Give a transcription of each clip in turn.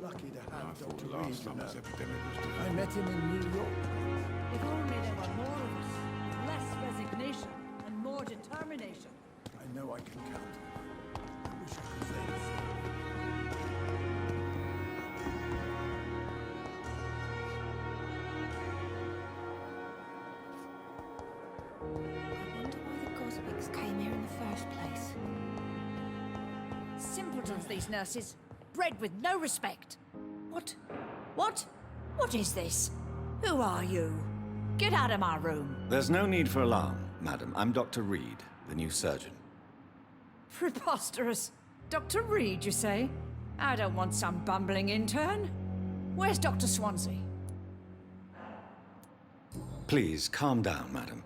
lucky to I have thought Dr. last Reed, you summer's know. epidemic was I different. met him in New York. If only there were more of us, less resignation and more determination. I know I can count on you. I wish I could say the same. I wonder why the Goswicks came here in the first place. Simpletons, these nurses. Bred with no respect. What? What? What is this? Who are you? Get out of my room. There's no need for alarm, madam. I'm Dr. Reed, the new surgeon. Preposterous. Dr. Reed, you say? I don't want some bumbling intern. Where's Dr. Swansea? Please, calm down, madam.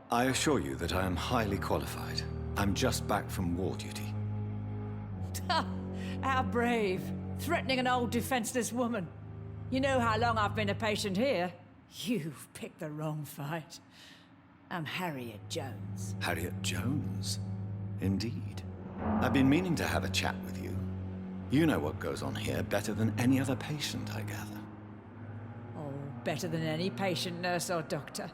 I assure you that I am highly qualified. I'm just back from war duty. How brave. Threatening an old defenseless woman. You know how long I've been a patient here? You've picked the wrong fight. I'm Harriet Jones. Harriet Jones? Indeed. I've been meaning to have a chat with you. You know what goes on here better than any other patient, I gather. Oh, better than any patient, nurse or doctor.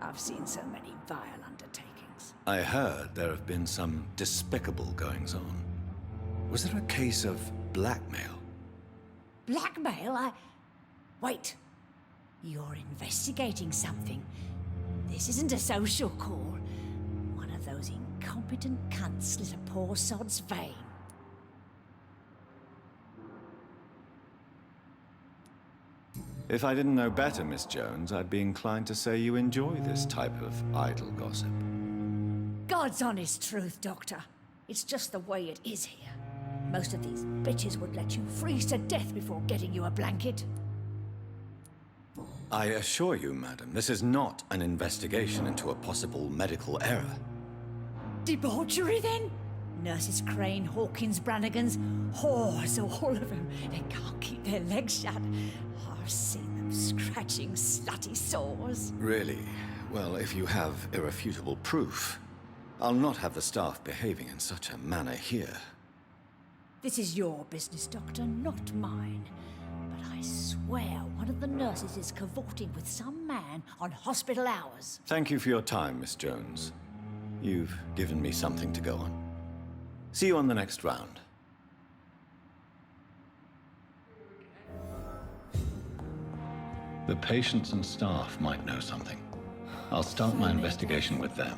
I've seen so many vile undertakings. I heard there have been some despicable goings-on. Was there a case of blackmail? Blackmail? Wait. You're investigating something. This isn't a social call. One of those incompetent cunts slit a poor sod's vein. If I didn't know better, Miss Jones, I'd be inclined to say you enjoy this type of idle gossip. God's honest truth, Doctor. It's just the way it is here. Most of these bitches would let you freeze to death before getting you a blanket. I assure you, madam, this is not an investigation into a possible medical error. Debauchery, then? Nurses Crane, Hawkins, Brannigans, whores, all of them. They can't keep their legs shut. I've seen them scratching slutty sores. Really? Well, if you have irrefutable proof, I'll not have the staff behaving in such a manner here. This is your business, Doctor, not mine. But I swear one of the nurses is cavorting with some man on hospital hours. Thank you for your time, Miss Jones. You've given me something to go on. See you on the next round. The patients and staff might know something. I'll start my investigation with them.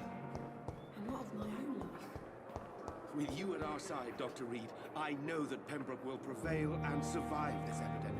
And what of my own life? With you at our side, Dr. Reed, I know that Pembroke will prevail and survive this epidemic.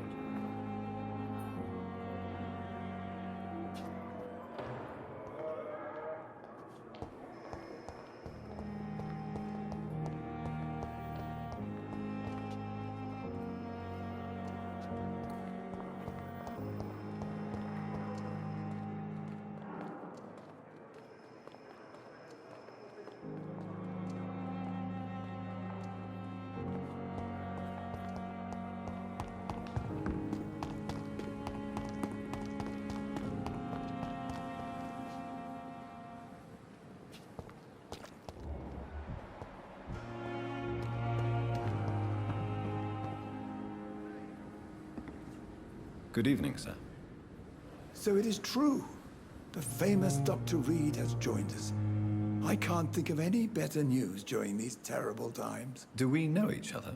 Good evening, sir. So it is true. The famous Dr. Reed has joined us. I can't think of any better news during these terrible times. Do we know each other?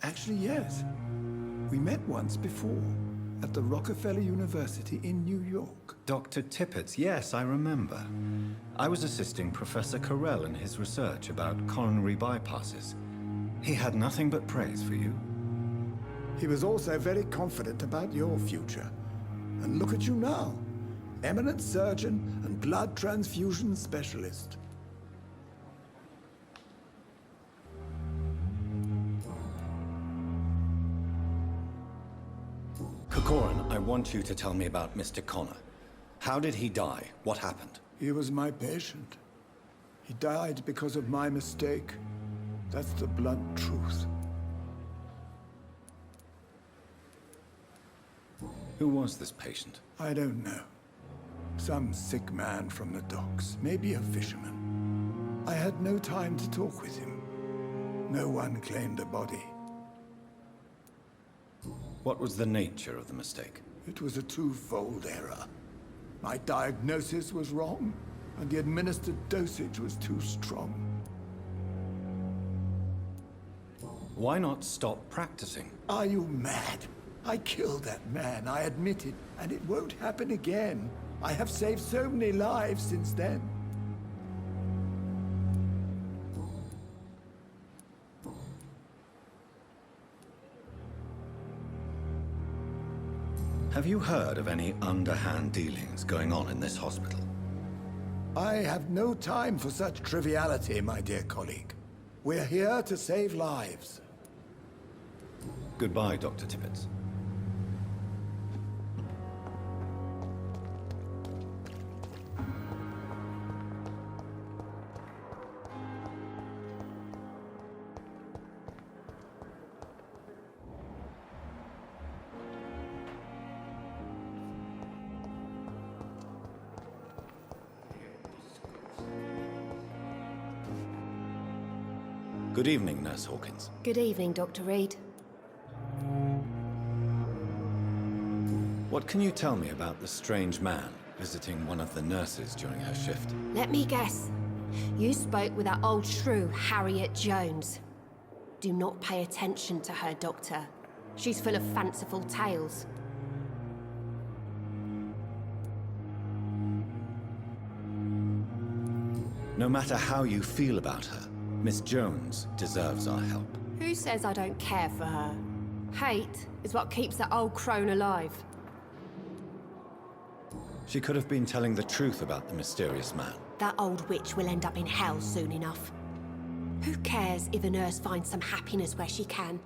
Actually, yes. We met once before, at the Rockefeller University in New York. Dr. Tippett, yes, I remember. I was assisting Professor Carell in his research about coronary bypasses. He had nothing but praise for you. He was also very confident about your future. And look at you now. Eminent surgeon and blood transfusion specialist. Corcoran, I want you to tell me about Mr. Connor. How did he die? What happened? He was my patient. He died because of my mistake. That's the blunt truth. Who was this patient? I don't know. Some sick man from the docks, maybe a fisherman. I had no time to talk with him. No one claimed a body. What was the nature of the mistake? It was a twofold error. My diagnosis was wrong, and the administered dosage was too strong. Why not stop practicing? Are you mad? I killed that man, I admit it, and it won't happen again. I have saved so many lives since then. Have you heard of any underhand dealings going on in this hospital? I have no time for such triviality, my dear colleague. We're here to save lives. Goodbye, Dr. Tippett. Good evening, Nurse Hawkins. Good evening, Dr. Reed. What can you tell me about the strange man visiting one of the nurses during her shift? Let me guess. You spoke with that old shrew, Harriet Jones. Do not pay attention to her, Doctor. She's full of fanciful tales. No matter how you feel about her, Miss Jones deserves our help. Who says I don't care for her? Hate is what keeps that old crone alive. She could have been telling the truth about the mysterious man. That old witch will end up in hell soon enough. Who cares if a nurse finds some happiness where she can?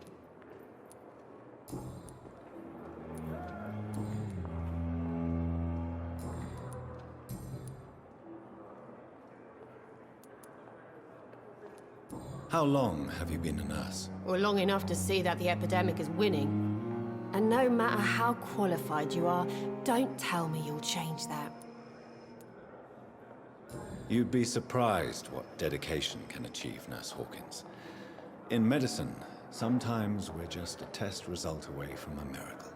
How long have you been a nurse? Well, long enough to see that the epidemic is winning. And no matter how qualified you are, don't tell me you'll change that. You'd be surprised what dedication can achieve, Nurse Hawkins. In medicine, sometimes we're just a test result away from a miracle.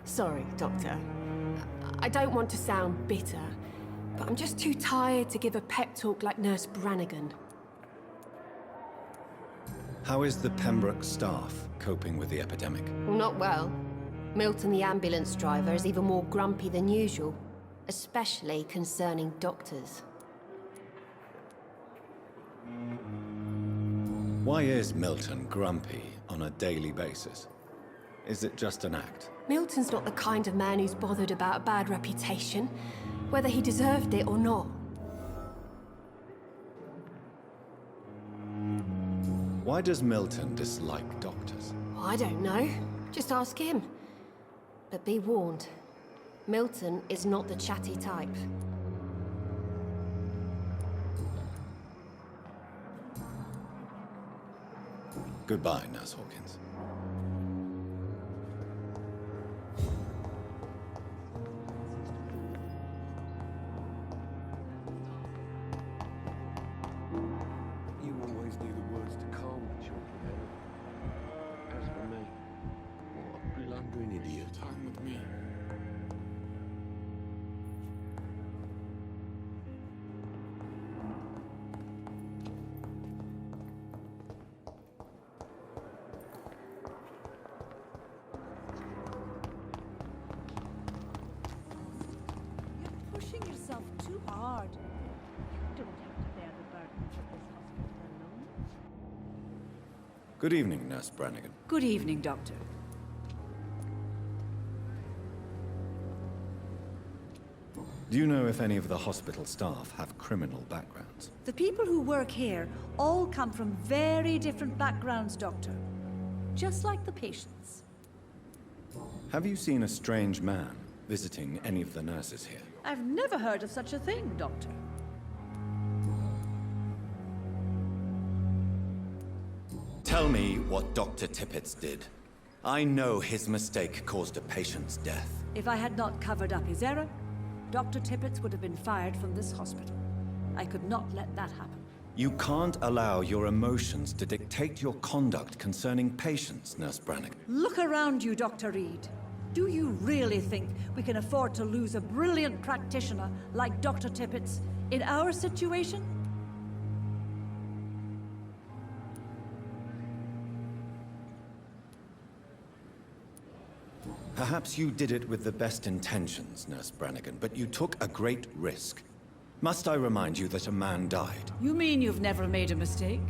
Sorry, Doctor. I don't want to sound bitter, but I'm just too tired to give a pep talk like Nurse Brannigan. How is the Pembroke staff coping with the epidemic? Not well. Milton, the ambulance driver, is even more grumpy than usual, especially concerning doctors. Why is Milton grumpy on a daily basis? Is it just an act? Milton's not the kind of man who's bothered about a bad reputation, whether he deserved it or not. Why does Milton dislike doctors? I don't know. Just ask him. But be warned, Milton is not the chatty type. Goodbye, Nurse Hawkins. You always knew the words to calm the children, Helen. As for me, what a blundering idiot. Time with me. You're pushing yourself too hard. You don't have to bear the burden of this hospital alone. Good evening, Nurse Brannigan. Good evening, Doctor. Do you know if any of the hospital staff have criminal backgrounds? The people who work here all come from very different backgrounds, Doctor. Just like the patients. Have you seen a strange man visiting any of the nurses here? I've never heard of such a thing, Doctor. Tell me what Dr. Tippett did. I know his mistake caused a patient's death. If I had not covered up his error, Dr. Tippett would have been fired from this hospital. I could not let that happen. You can't allow your emotions to dictate your conduct concerning patients, Nurse Brannigan. Look around you, Dr. Reed. Do you really think we can afford to lose a brilliant practitioner like Dr. Tippett's in our situation? Perhaps you did it with the best intentions, Nurse Brannigan, but you took a great risk. Must I remind you that a man died? You mean you've never made a mistake?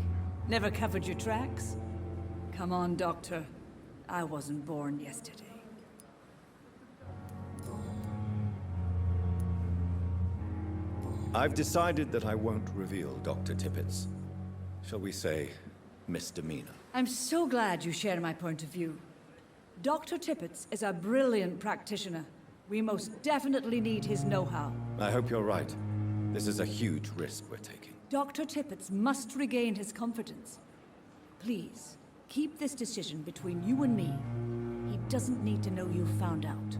Never covered your tracks? Come on, Doctor. I wasn't born yesterday. I've decided that I won't reveal Dr. Tippett's, shall we say, misdemeanor. I'm so glad you share my point of view. Dr. Tippett's is a brilliant practitioner. We most definitely need his know-how. I hope you're right. This is a huge risk we're taking. Dr. Tippett's must regain his confidence. Please, keep this decision between you and me. He doesn't need to know you've found out.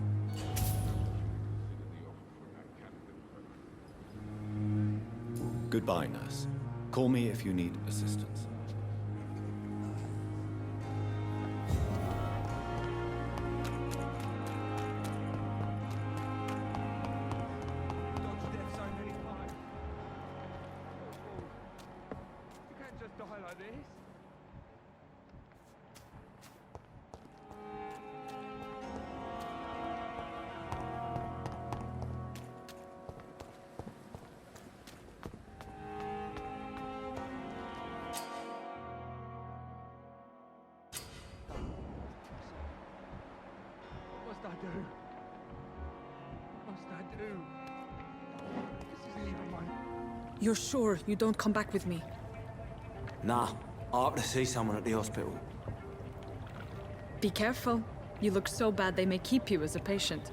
Goodbye, nurse. Call me if you need assistance. Dodge death so many times. You can't just die like this. What must I do? What must I do? This isn't even my... You're sure you don't come back with me? Nah, I have to see someone at the hospital. Be careful. You look so bad they may keep you as a patient.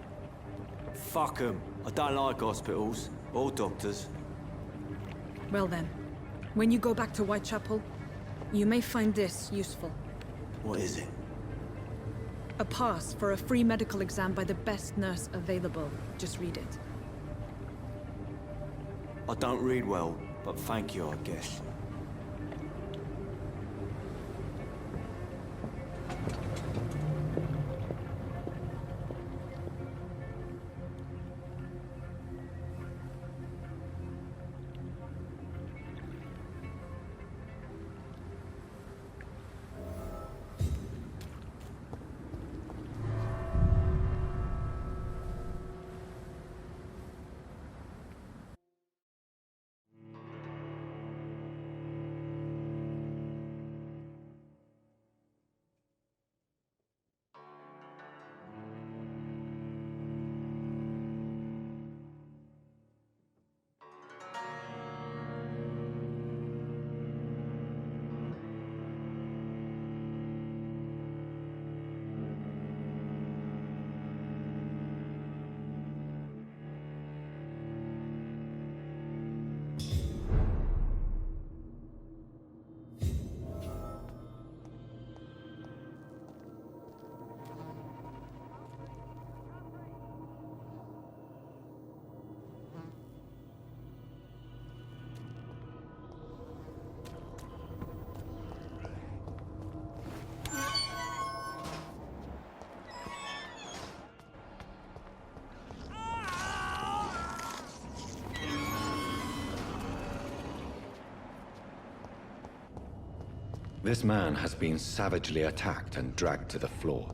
Fuck 'em. I don't like hospitals, or doctors. Well then, when you go back to Whitechapel, you may find this useful. What is it? A pass for a free medical exam by the best nurse available. Just read it. I don't read well, but thank you, I guess. This man has been savagely attacked and dragged to the floor.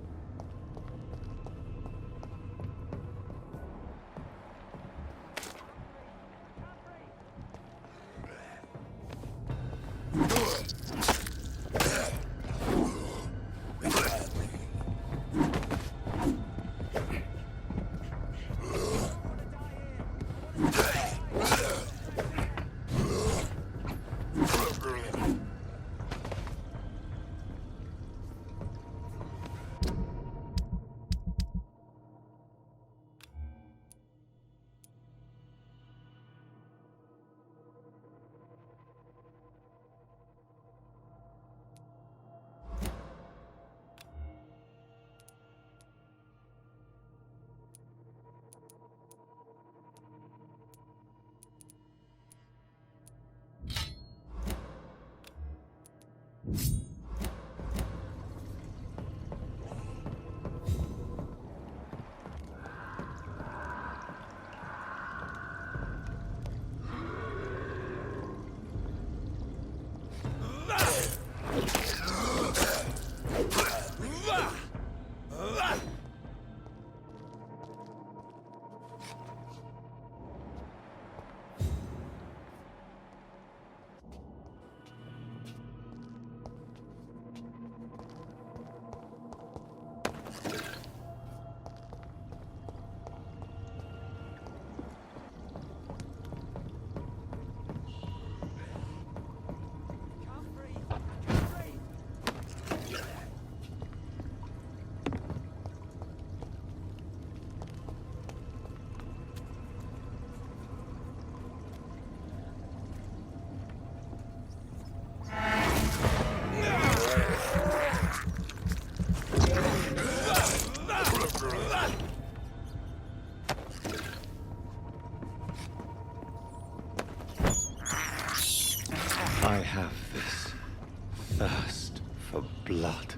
I have this thirst for blood.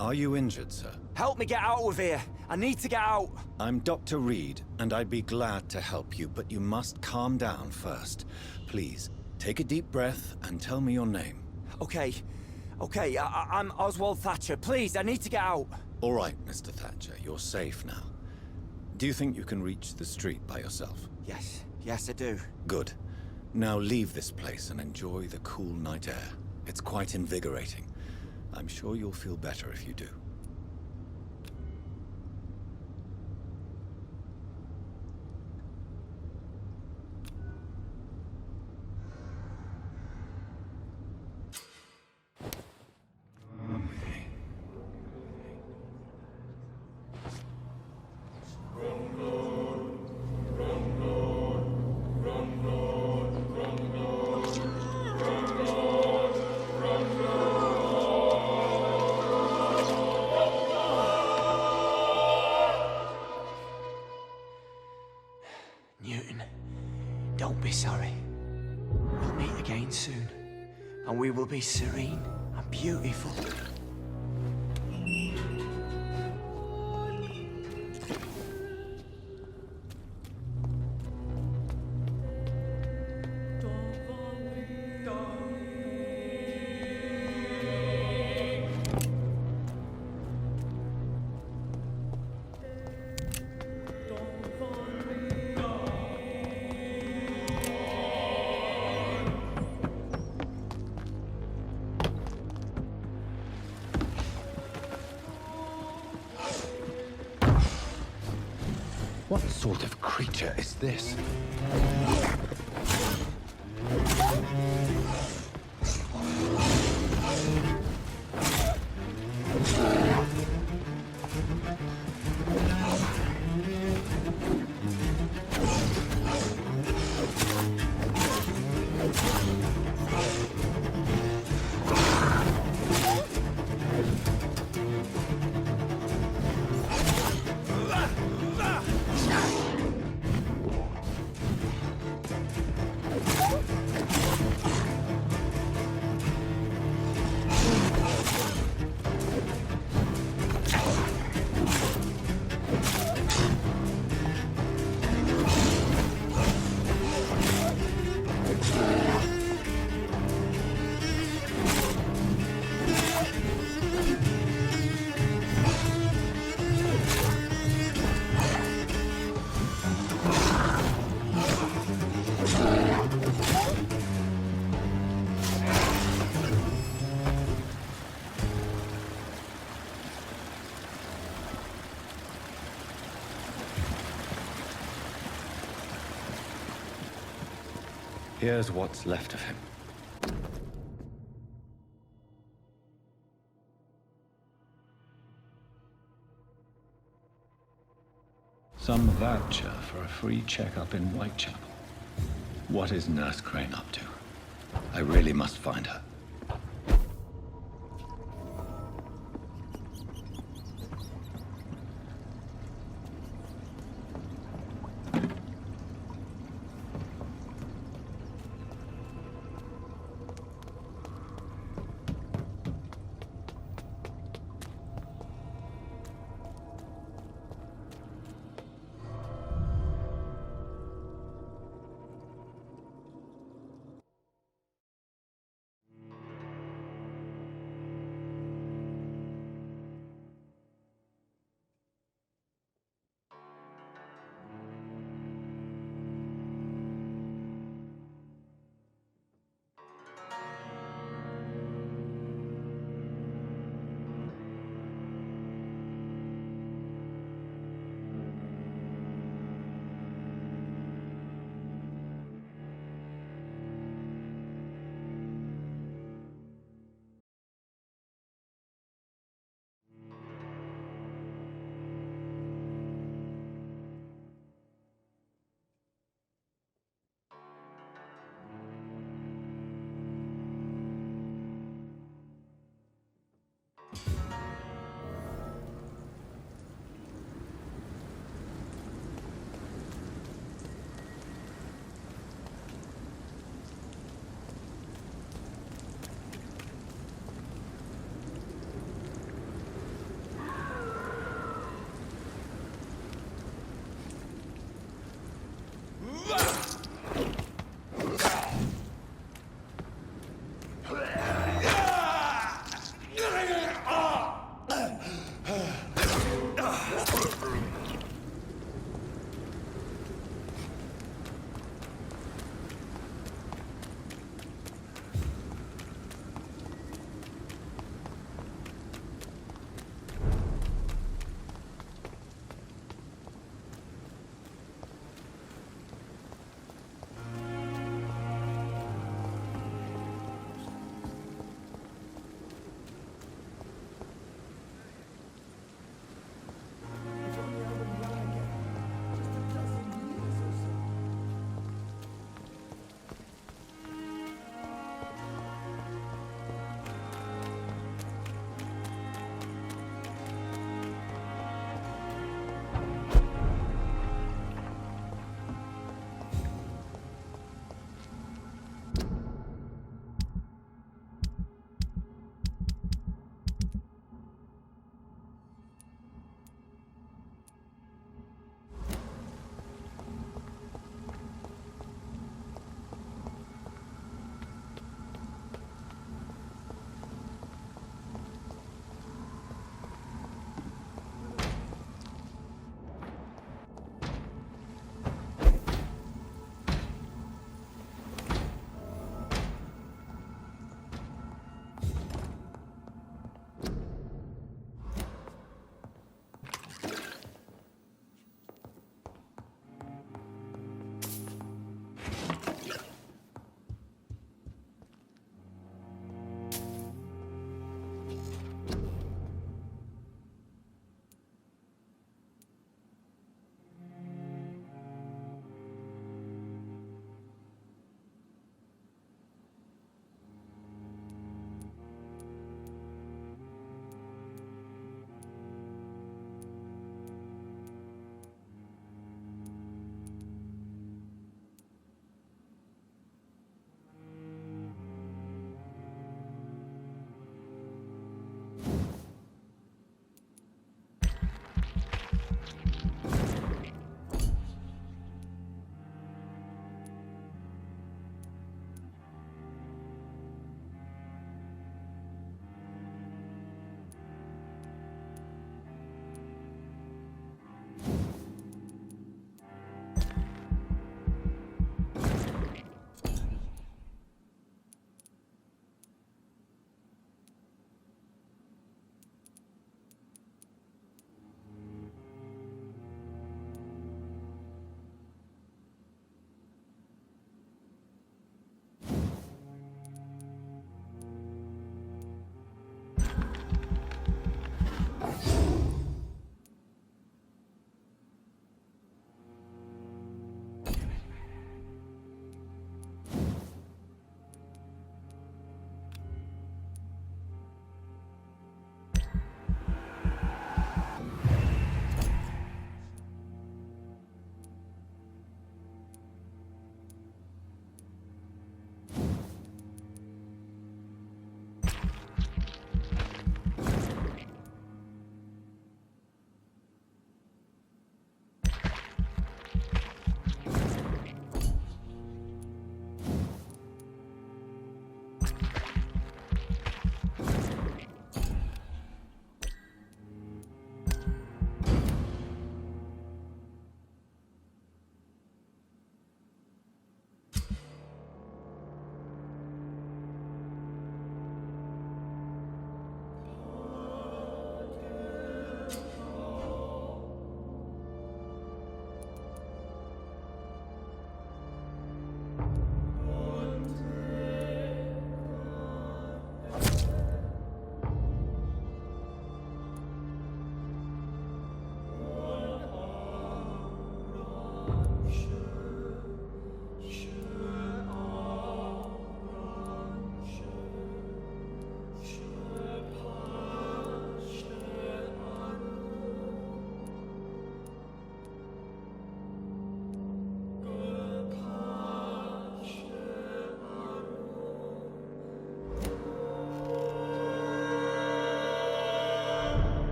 Are you injured, sir? Help me get out of here. I need to get out. I'm Dr. Reed, and I'd be glad to help you, but you must calm down first. Please, take a deep breath and tell me your name. Okay. I'm Oswald Thatcher. Please, I need to get out. All right, Mr. Thatcher, you're safe now. Do you think you can reach the street by yourself? Yes, I do. Good. Now leave this place and enjoy the cool night air. It's quite invigorating. I'm sure you'll feel better if you do. Newton, don't be sorry. We'll meet again soon, and we will be serene and beautiful. What sort of creature is this? Here's what's left of him. Some voucher for a free checkup in Whitechapel. What is Nurse Crane up to? I really must find her.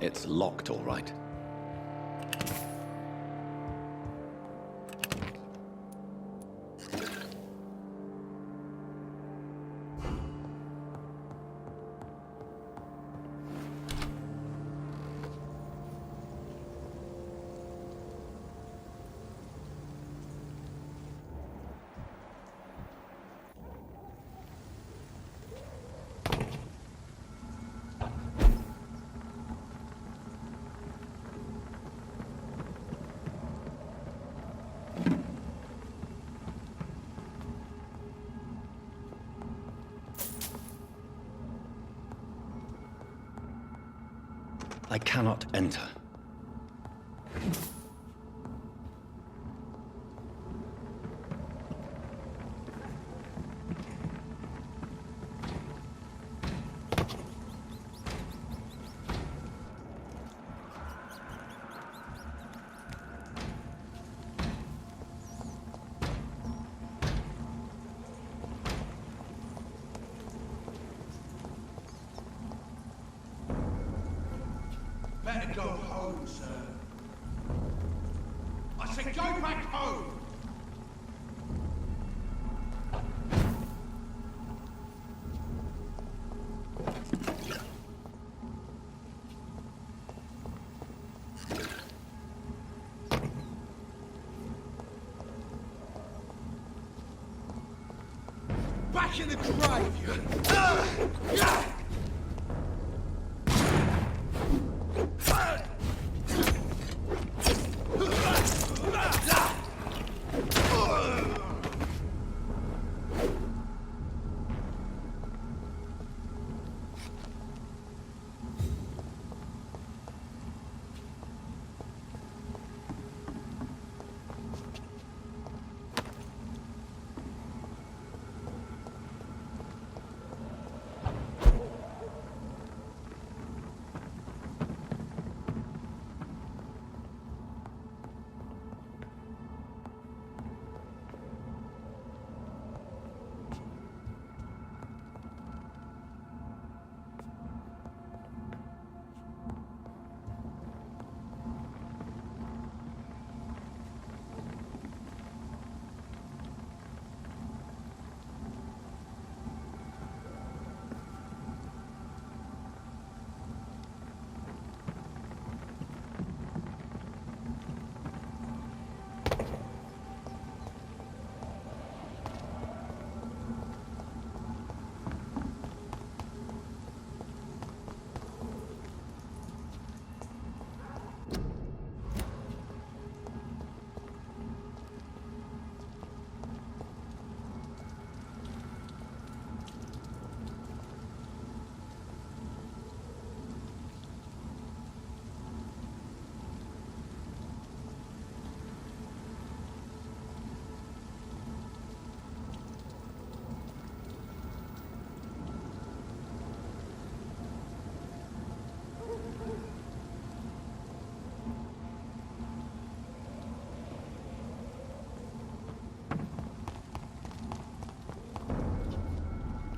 It's locked, all right. I cannot enter. Better go home, sir. I said go back home! Back in the grave, you...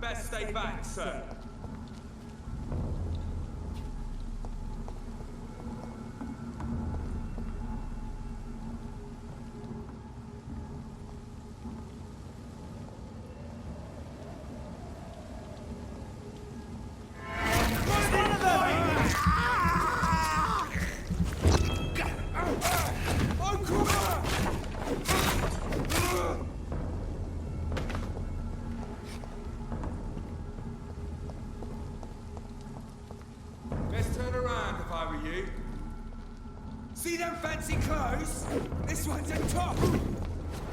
Best stay back, sir. Best turn around if I were you. See them fancy clothes? This one's a top.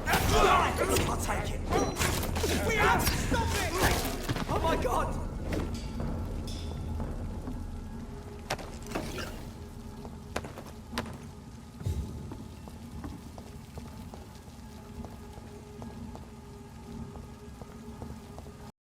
I'll take it. We have to stop it! Oh my god!